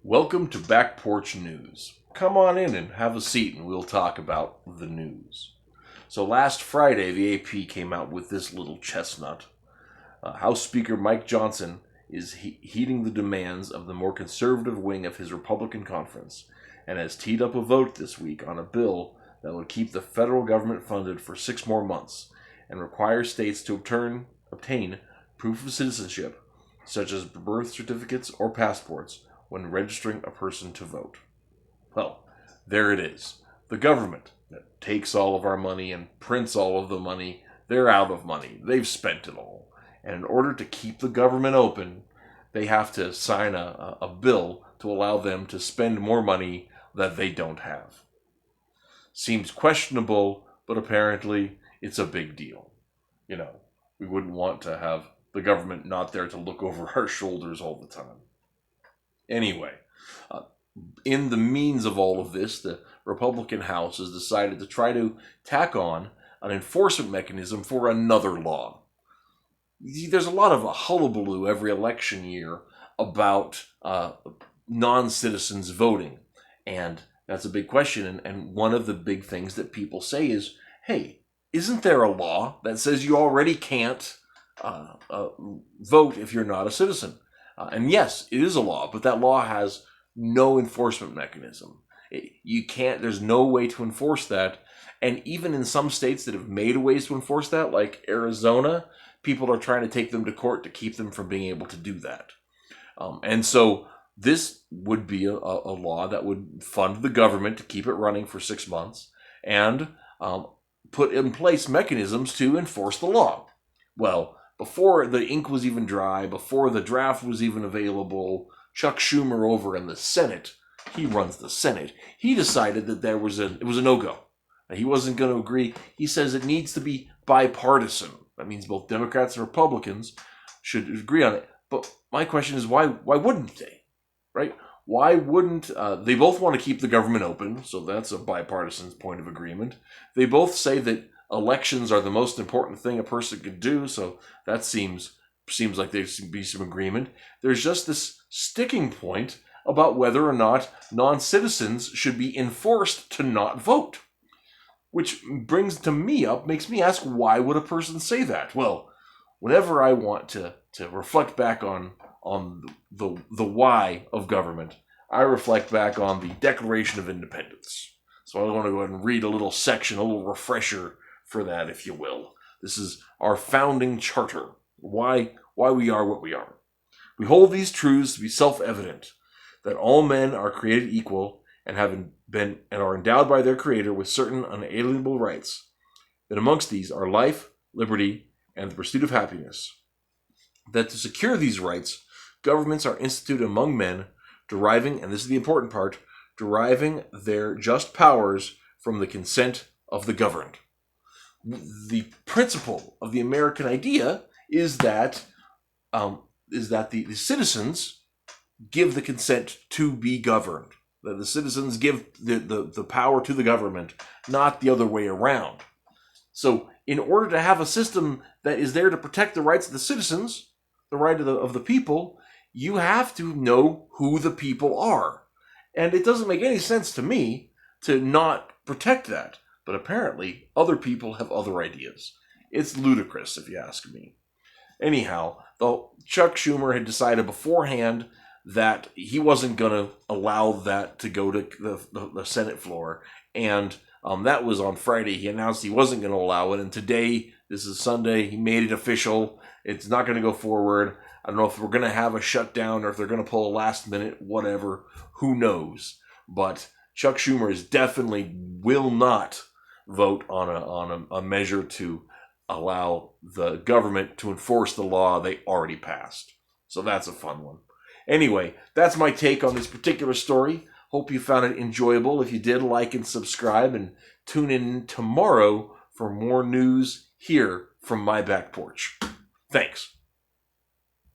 Welcome to Back Porch News. Come on in and have a seat and we'll talk about the news. So last Friday, the AP came out with this little chestnut. House Speaker Mike Johnson is heeding the demands of the more conservative wing of his Republican conference and has teed up a vote this week on a bill that would keep the federal government funded for 6 more months and require states to obtain proof of citizenship, such as birth certificates or passports, when registering a person to vote. Well, there it is. The government that takes all of our money and prints all of the money, they're out of money. They've spent it all. And in order to keep the government open, they have to sign a bill to allow them to spend more money that they don't have. Seems questionable, but apparently it's a big deal. You know, we wouldn't want to have the government not there to look over our shoulders all the time. Anyway, in the means of all of this, the Republican House has decided to try to tack on an enforcement mechanism for another law. There's a lot of a hullabaloo every election year about non-citizens voting, and that's a big question. And one of the big things that people say is, hey, isn't there a law that says you already can't vote if you're not a citizen? And yes, it is a law, but that law has no enforcement mechanism. There's no way to enforce that. And even in some states that have made ways to enforce that, like Arizona, people are trying to take them to court to keep them from being able to do that. And so this would be a law that would fund the government to keep it running for 6 months and put in place mechanisms to enforce the law. Well, before the ink was even dry, before the draft was even available, Chuck Schumer over in the Senate, he runs the Senate, he decided that it was a no-go. He wasn't going to agree. He says it needs to be bipartisan. That means both Democrats and Republicans should agree on it. But my question is, why wouldn't they? Right? Why wouldn't they both want to keep the government open, so that's a bipartisan point of agreement. They both say that elections are the most important thing a person could do, so that seems like there should be some agreement. There's just this sticking point about whether or not non-citizens should be enforced to not vote. Which makes me ask, why would a person say that? Well, whenever I want to reflect back on the why of government, I reflect back on the Declaration of Independence. So I want to go ahead and read a little section, a little refresher for that, if you will. This is our founding charter, why we are what we are. We hold these truths to be self-evident, that all men are created equal and are endowed by their Creator with certain unalienable rights, that amongst these are life, liberty, and the pursuit of happiness. That to secure these rights, governments are instituted among men, deriving, and this is the important part, deriving their just powers from the consent of the governed. The principle of the American idea is that the citizens give the consent to be governed. That the citizens give the power to the government, not the other way around. So in order to have a system that is there to protect the rights of the citizens, the right of the people, you have to know who the people are. And it doesn't make any sense to me to not protect that. But apparently, other people have other ideas. It's ludicrous, if you ask me. Anyhow, Chuck Schumer had decided beforehand that he wasn't going to allow that to go to the Senate floor. And that was on Friday. He announced he wasn't going to allow it. And today, this is Sunday, he made it official. It's not going to go forward. I don't know if we're going to have a shutdown or if they're going to pull a last minute, whatever. Who knows? But Chuck Schumer definitely will not vote on a measure to allow the government to enforce the law they already passed. So that's a fun one. Anyway, that's my take on this particular story. Hope you found it enjoyable. If you did, like and subscribe, and tune in tomorrow for more news here from my back porch. Thanks.